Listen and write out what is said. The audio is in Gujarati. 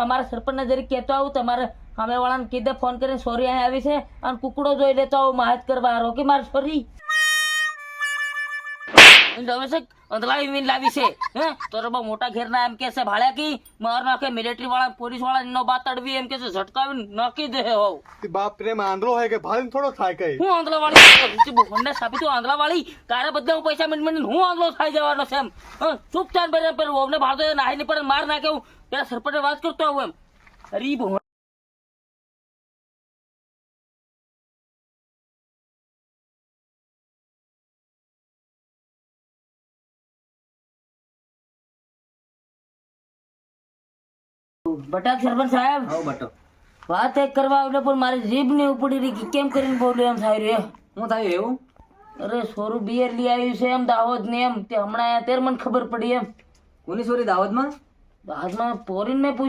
અમારા સરપંચને જરી કહેતો આવું તમારે સામેવાળાને કીધે ફોન કરીને સોરી અહીં આવી છે અને કુકડો જોઈ લેતો આવું માહિત કરવા હારો કે મારી સોરી અંધલાવી મીન લાવી છે હે તો બહુ મોટા ઘેરના એમ કે છે ભાડ્યા કી માર નાખે મિલિટરી વાળા પોલીસ વાળા નો બાત તડવી એમ કે છે ઝટકાવી નાખી દે હોવ બાપ પ્રેમ આંધળો હોય કે ભાઈ થોડો થાય કઈ હું આંધળા વાળી ભૂખંડે સાબી તું આંધળા વાળી તારે બધા હું પૈસા મીન હું આંધળો થઈ જવાનો છે એમ ચૂપ ચાલ બેરે પર ઓમને ભાડતો નાહી ની પર માર નાખે હું પેલા સરપંચે વાત કરતો આવું એમ અરે ભૂ બટાક સરપંચ સાહેબ આવો બટો વાત એક કરવા આવડે પણ મારી જીભ ને ઉપડી રહી કે કેમ કરીને બોલ્યો એમ થાય રહ્યો હું થયું એવું અરે સોરું બિયર લઈ આવ્યું છે એમ દાહોદ ને એમ તે હમણાં આયા ત્યારે મને ખબર પડી એમ કોની સોરી દાવતમાં દાહોદમાં પોરીને પૂછ્યું